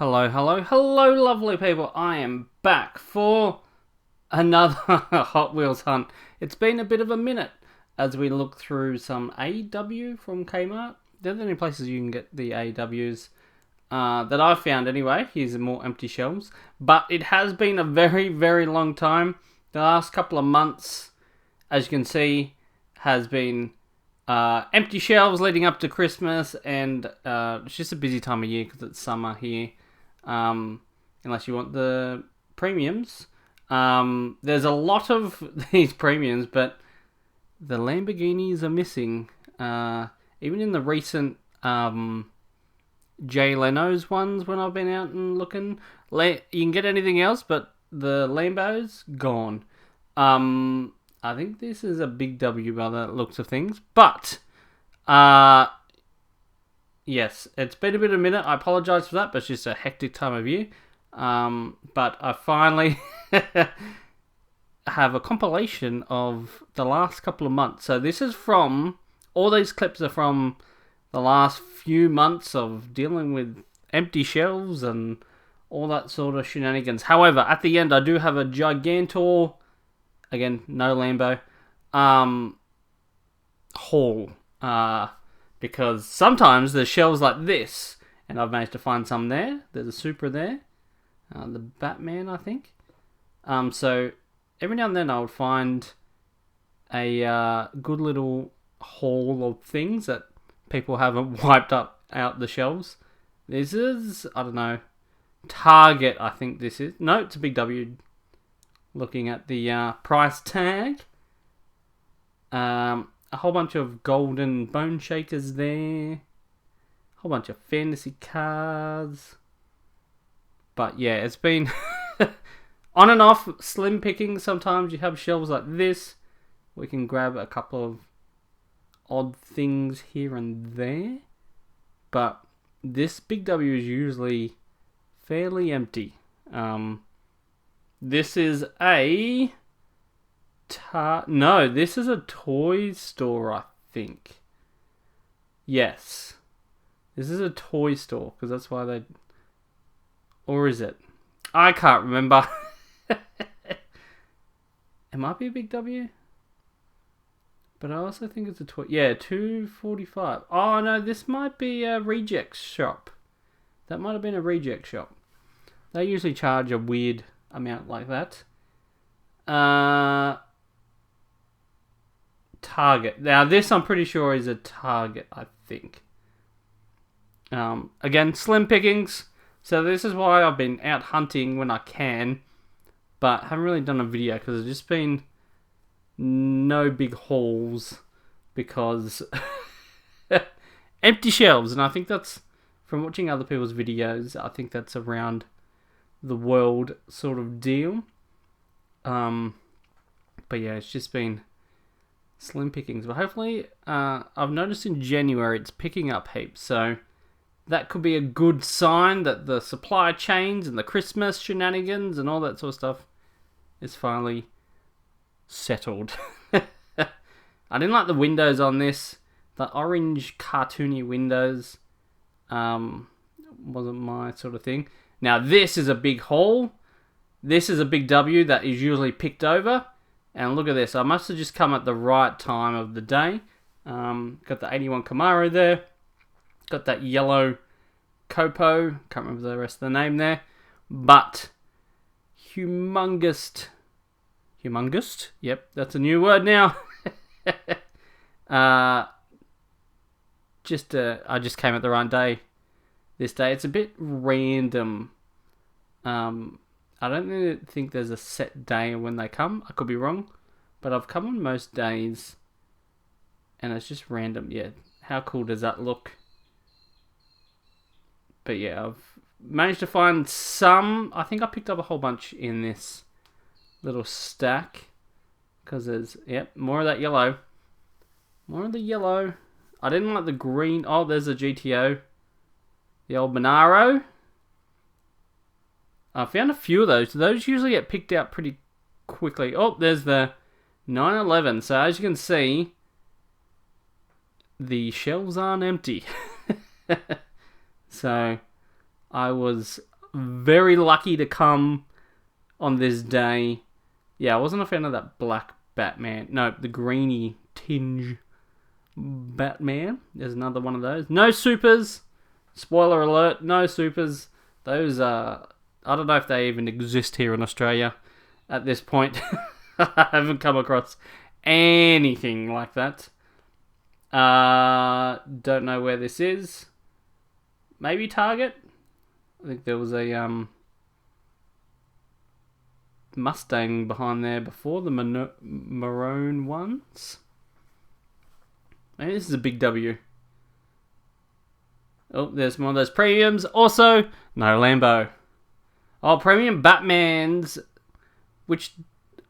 Hello, hello, hello, lovely people. I am back for another Hot Wheels hunt. It's been a bit of a minute as we look through some AEW from Kmart. They're the only places you can get the AEWs that I've found anyway. Here's more empty shelves. But it has been a very, very long time. The last couple of months, as you can see, has been empty shelves leading up to Christmas, and it's just a busy time of year because it's summer here. Unless you want the premiums. There's a lot of these premiums, but the Lamborghinis are missing. Even in the recent Jay Leno's ones, when I've been out and looking, you can get anything else, but the Lambo's gone. I think this is a big W by the looks of things, but yes, it's been a bit of a minute. I apologise for that, but it's just a hectic time of year. But I finally have a compilation of the last couple of months. So this is from, all these clips are from the last few months of dealing with empty shelves and all that sort of shenanigans. However, at the end, I do have a Gigantor, again, no Lambo, haul. Because sometimes there's shelves like this, and I've managed to find some there. There's a Supra there. The Batman, I think. So every now and then I would find a good little haul of things that people haven't wiped up out the shelves. This is, I don't know, Target, I think this is. No, it's a big W. Looking at the price tag. A whole bunch of golden bone shakers there. A whole bunch of fantasy cards. But yeah, it's been on and off, slim picking. Sometimes you have shelves like this. We can grab a couple of odd things here and there. But this big W is usually fairly empty. This is a... No, this is a toy store, I think. Yes. This is a toy store, because that's why they... Or is it? I can't remember. It might be a big W. But I also think it's a toy... Yeah, $2.45. Oh, no, this might be a reject shop. That might have been a reject shop. They usually charge a weird amount like that. Target. Now, this I'm pretty sure is a Target, I think. Again, slim pickings. So this is why I've been out hunting when I can, but haven't really done a video because there's just been no big hauls because empty shelves. And I think that's, from watching other people's videos, I think that's around the world sort of deal. But yeah, it's just been slim pickings. But hopefully, I've noticed in January it's picking up heaps. So that could be a good sign that the supply chains and the Christmas shenanigans and all that sort of stuff is finally settled. I didn't like the windows on this. The orange cartoony windows wasn't my sort of thing. Now this is a big haul. This is a big W that is usually picked over. And look at this. I must have just come at the right time of the day. Got the 81 Camaro there. Got that yellow Copo. Can't remember the rest of the name there. But humongous. Yep, that's a new word now. I just came at the right day. This day. It's a bit random. I don't really think there's a set day when they come. I could be wrong. But I've come on most days. And it's just random. Yeah, how cool does that look? But yeah, I've managed to find some. I think I picked up a whole bunch in this little stack. Because there's, yep, more of that yellow. More of the yellow. I didn't like the green. Oh, there's a GTO. The old Monaro. I found a few of those. Those usually get picked out pretty quickly. Oh, there's the 911. So as you can see, the shelves aren't empty. So I was very lucky to come on this day. Yeah, I wasn't a fan of that black Batman. No, the greeny tinge Batman. There's another one of those. No supers. Spoiler alert, no supers. Those are... I don't know if they even exist here in Australia at this point. I haven't come across anything like that. Don't know where this is. Maybe Target? I think there was a Mustang behind there before, the maroon ones. Maybe this is a big W. Oh, there's one of those premiums. Also, no Lambo. Oh, premium Batmans, which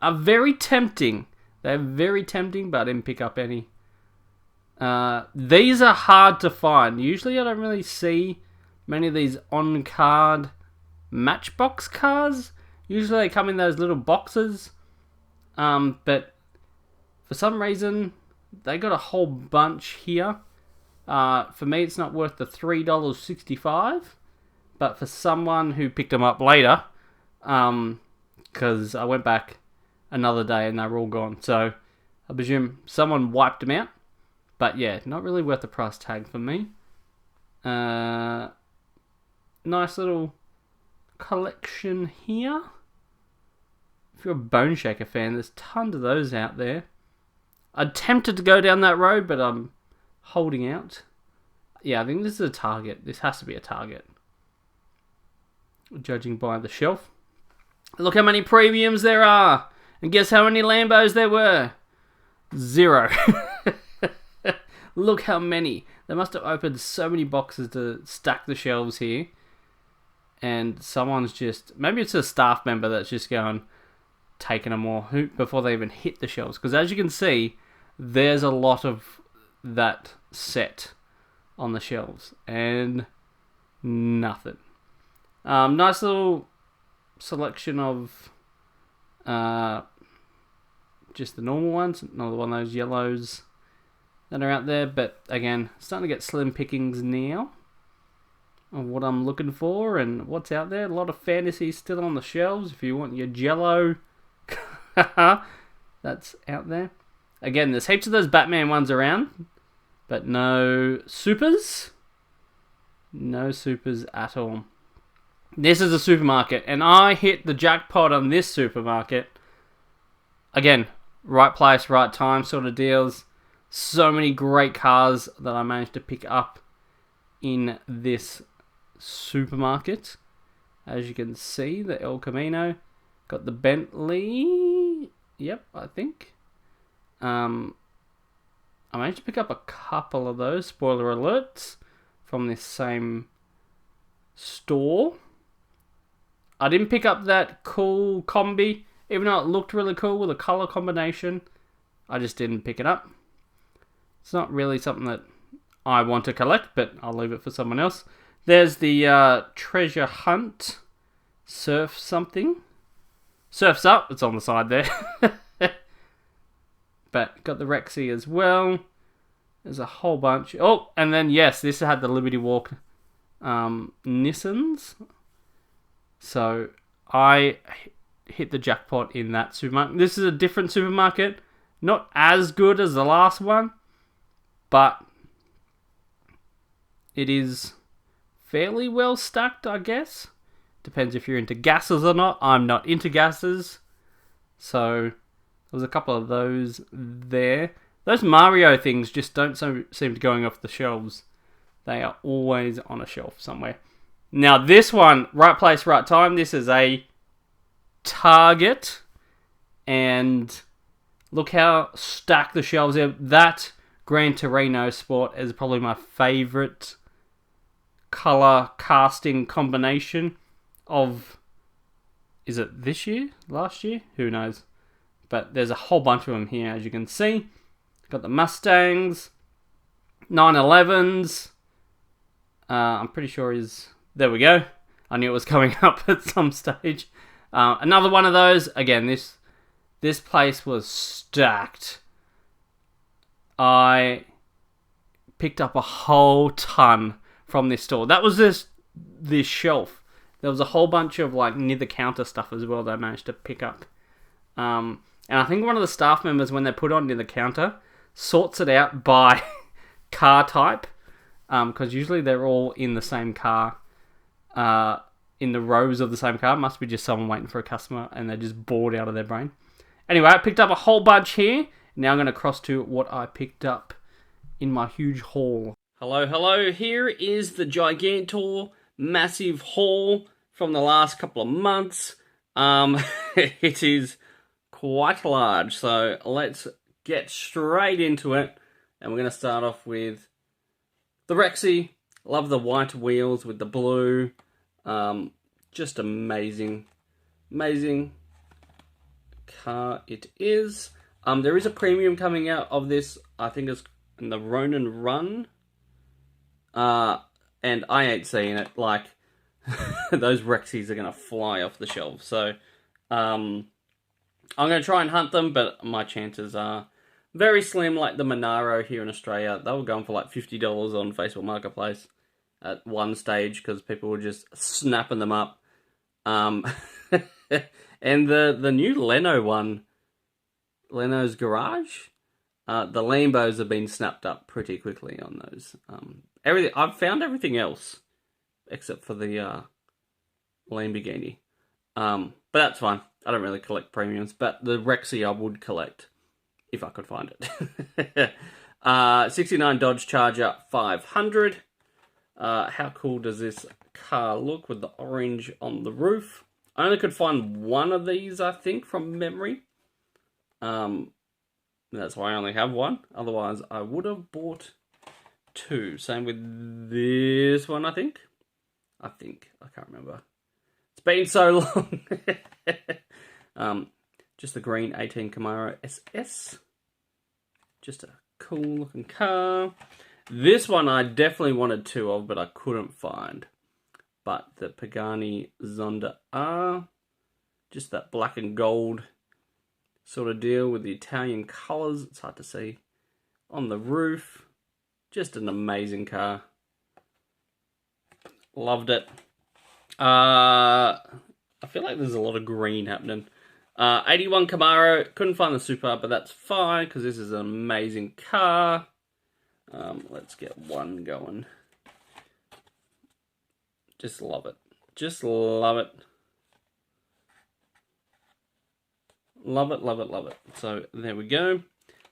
are very tempting. They're very tempting, but I didn't pick up any. These are hard to find. Usually I don't really see many of these on-card Matchbox cars. Usually they come in those little boxes. But for some reason, they got a whole bunch here. For me, it's not worth the $3.65. But for someone who picked them up later, because I went back another day and they were all gone. So I presume someone wiped them out. But yeah, not really worth the price tag for me. Nice little collection here. If you're a Bone Shaker fan, there's tons of those out there. I'm tempted to go down that road, but I'm holding out. Yeah, I think this is a Target. This has to be a Target, judging by the shelf. Look how many premiums there are. And guess how many Lambos there were? 0. Look how many. They must have opened so many boxes to stack the shelves here. And someone's just... Maybe it's a staff member that's just going... taking them all before they even hit the shelves. Because as you can see, there's a lot of that set on the shelves. And nothing. Nice little selection of just the normal ones. Another one of those yellows that are out there. But again, starting to get slim pickings now of what I'm looking for and what's out there. A lot of fantasy still on the shelves. If you want your Jello, that's out there. Again, there's heaps of those Batman ones around, but no supers. No supers at all. This is a supermarket, and I hit the jackpot on this supermarket. Again, right place, right time sort of deals. So many great cars that I managed to pick up in this supermarket. As you can see, the El Camino. Got the Bentley. Yep, I think. I managed to pick up a couple of those, spoiler alerts, from this same store. I didn't pick up that cool combi, even though it looked really cool with a color combination. I just didn't pick it up. It's not really something that I want to collect, but I'll leave it for someone else. There's the treasure hunt surf something. Surf's Up, it's on the side there. But got the Rexy as well. There's a whole bunch. Oh, and then yes, this had the Liberty Walk Nissans. So I hit the jackpot in that supermarket. This is a different supermarket. Not as good as the last one, but it is fairly well stacked, I guess. Depends if you're into gases or not. I'm not into gases. So there's a couple of those there. Those Mario things just don't seem to be going off the shelves. They are always on a shelf somewhere. Now this one, right place, right time. This is a Target. And look how stacked the shelves are. That Gran Torino Sport is probably my favourite colour casting combination of... Is it this year? Last year? Who knows? But there's a whole bunch of them here, as you can see. Got the Mustangs, 911s. I'm pretty sure is... There we go. I knew it was coming up at some stage. Another one of those. Again, this place was stacked. I picked up a whole ton from this store. That was this shelf. there was a whole bunch of like near the counter stuff as well that I managed to pick up. And I think one of the staff members, when they put on near the counter, sorts it out by car type, because usually they're all in the same car, in the rows of the same car. Must be just someone waiting for a customer and they're just bored out of their brain. Anyway, I picked up a whole bunch here. Now I'm going to cross to what I picked up in my huge haul. Hello. Here is the Gigantor massive haul from the last couple of months. It is quite large, so let's get straight into it. And we're going to start off with the Rexy. Love the white wheels with the blue. Just amazing car it is. There is a premium coming out of this. I think it's in the Ronin Run. And I ain't seeing it. Like, those Rexies are going to fly off the shelves. So, I'm going to try and hunt them, but my chances are very slim, like the Monaro here in Australia. They were going for like $50 on Facebook Marketplace at one stage because people were just snapping them up. And the new Leno one, Leno's Garage, the Lambos have been snapped up pretty quickly on those. I've found everything else except for the Lamborghini. But that's fine. I don't really collect premiums, but the Rexy I would collect if I could find it. 69 Dodge Charger 500. How cool does this car look with the orange on the roof? I only could find one of these, I think, from memory. That's why I only have one. Otherwise, I would have bought two. Same with this one, I think. I can't remember. It's been so long. Just the green 18 Camaro SS. Just a cool looking car. This one I definitely wanted two of, but I couldn't find. But the Pagani Zonda R. Just that black and gold sort of deal with the Italian colours. It's hard to see. On the roof. Just an amazing car. Loved it. I feel like there's a lot of green happening. 81 Camaro. Couldn't find the Super, but that's fine because this is an amazing car. Let's get one going. Just love it. Just love it. Love it. So there we go.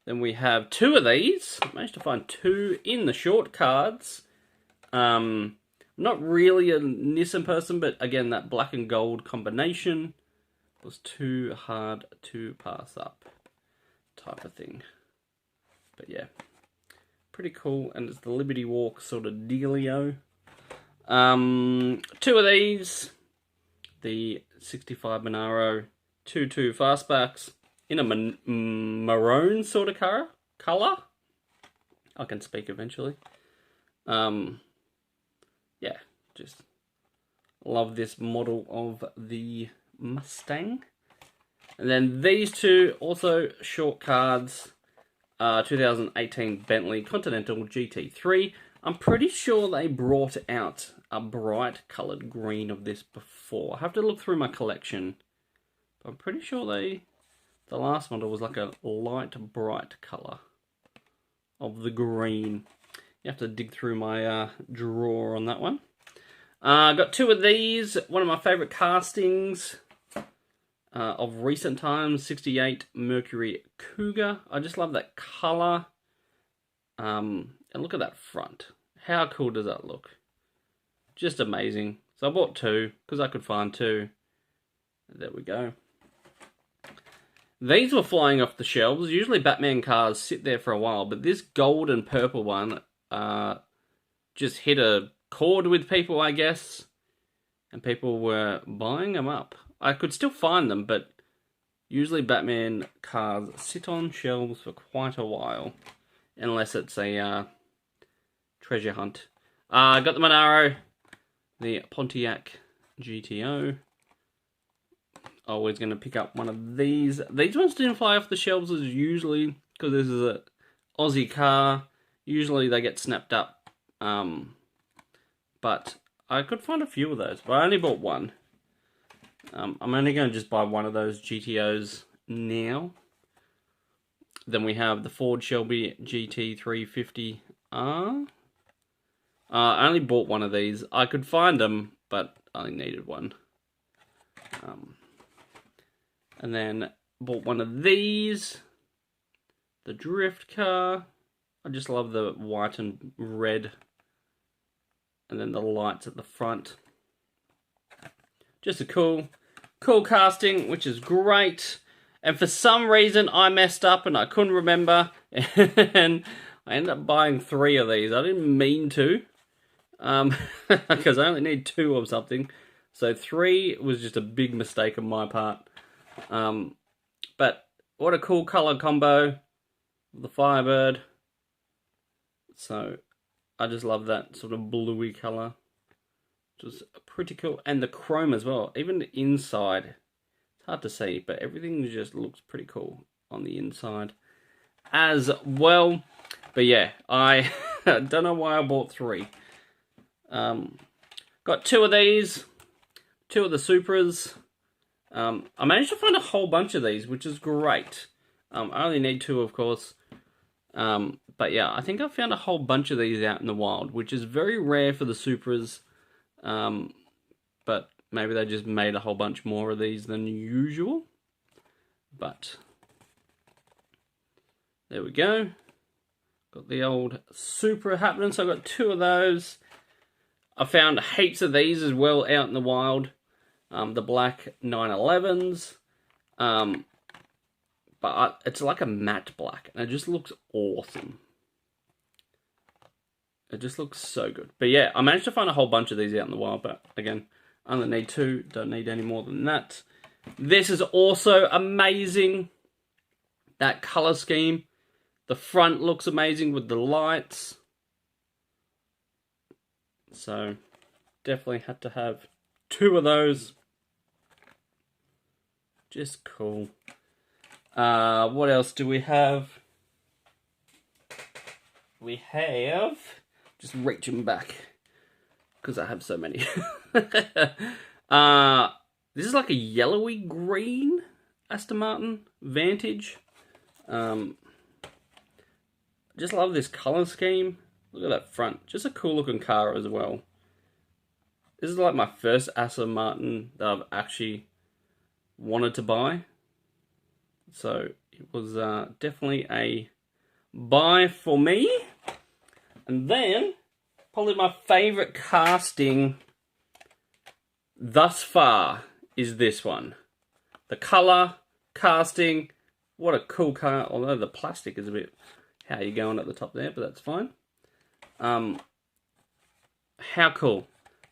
Then we have two of these. I managed to find two in the short cards. Not really a Nissan person, but again, that black and gold combination was too hard to pass up type of thing. But yeah, pretty cool. And it's the Liberty Walk sort of dealio. Two of these. The 65 Monaro 2.2 fastbacks in a maroon sort of color. I can speak eventually. Yeah, just love this model of the Mustang. And then these two, also short cards, 2018 Bentley Continental GT3. I'm pretty sure they brought out a bright coloured green of this before. I have to look through my collection. But I'm pretty sure the last model was like a light bright colour of the green. You have to dig through my drawer on that one. Got two of these. One of my favourite castings of recent times. 68 Mercury Cougar. I just love that colour. And look at that front. How cool does that look? Just amazing. So I bought two because I could find two. There we go. These were flying off the shelves. Usually Batman cars sit there for a while, but this gold and purple one just hit a chord with people, I guess, and people were buying them up. I could still find them, but usually Batman cars sit on shelves for quite a while, unless it's a treasure hunt. I got the Monaro, the Pontiac GTO. Always going to pick up one of these. These ones didn't fly off the shelves as usually, because this is a Aussie car. Usually they get snapped up. But I could find a few of those, but I only bought one. I'm only going to just buy one of those GTOs now. Then we have the Ford Shelby GT350R. I only bought one of these. I could find them, but I only needed one. And then bought one of these. The drift car. I just love the white and red. And then the lights at the front. Just a cool casting, which is great. And for some reason, I messed up and I couldn't remember. And I ended up buying 3 of these. I didn't mean to. Because I only need 2 of something. So 3 was just a big mistake on my part. But what a cool color combo. The Firebird. So I just love that sort of bluey color. Just pretty cool. And the chrome as well. Even the inside. It's hard to see, but everything just looks pretty cool on the inside as well. But yeah, I don't know why I bought 3. Got 2 of these. 2 of the Supras. I managed to find a whole bunch of these, which is great. I only need 2, of course. But yeah, I think I found a whole bunch of these out in the wild, which is very rare for the Supras. But maybe they just made a whole bunch more of these than usual. But there we go. Got the old Supra happening, so I got 2 of those. I found heaps of these as well out in the wild. The black 911s. But it's like a matte black, and it just looks awesome. It just looks so good. But yeah, I managed to find a whole bunch of these out in the wild, but again, I only need 2, don't need any more than that. This is also amazing. That color scheme. The front looks amazing with the lights. So, definitely had to have 2 of those. Just cool. What else do we have? We have... Just reaching back. Because I have so many. This is like a yellowy green Aston Martin Vantage. Just love this color scheme. Look at that front. Just a cool looking car as well. This is like my first Aston Martin that I've actually wanted to buy. So it was definitely a buy for me. And then, probably my favourite casting thus far is this one. The colour, casting, what a cool car. Although the plastic is a bit how you going at the top there, but that's fine. How cool.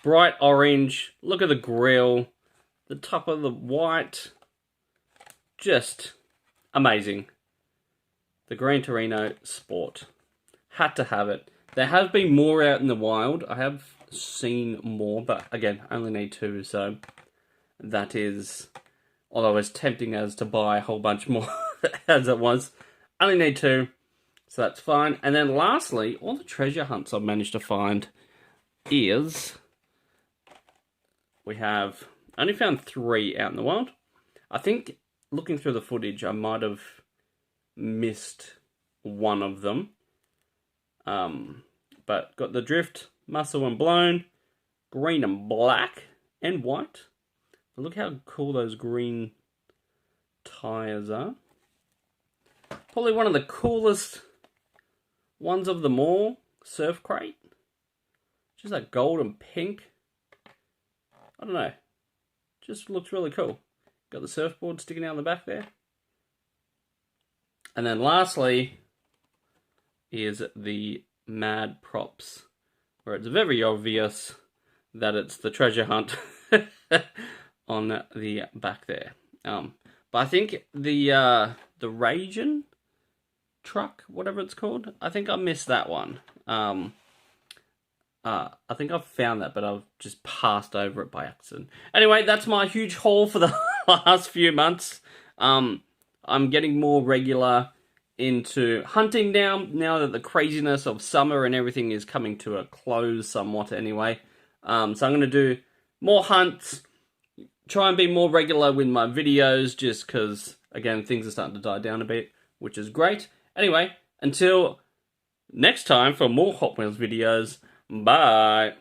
Bright orange, look at the grille, the top of the white, just amazing. The Gran Torino Sport. Had to have it. There have been more out in the wild. I have seen more, but again, I only need 2, so that is, although it's tempting as to buy a whole bunch more as it was, I only need 2, so that's fine. And then lastly, all the treasure hunts I've managed to find is, we have only found 3 out in the wild. I think looking through the footage, I might have missed one of them. But got the drift, muscle and blown, green and black, and white. But look how cool those green tyres are. Probably one of the coolest ones of them all, Surf Crate. Just that gold and pink. I don't know. Just looks really cool. Got the surfboard sticking out the back there. And then lastly is the Mad Props, where it's very obvious that it's the treasure hunt on the back there. But I think the Ragin truck, whatever it's called, I think I missed that one. I think I've found that, but I've just passed over it by accident. Anyway, that's my huge haul for the last few months. I'm getting more regular into hunting now that the craziness of summer and everything is coming to a close somewhat anyway. So I'm going to do more hunts, try and be more regular with my videos, just because, again, things are starting to die down a bit, which is great. Anyway, until next time for more Hot Wheels videos, bye!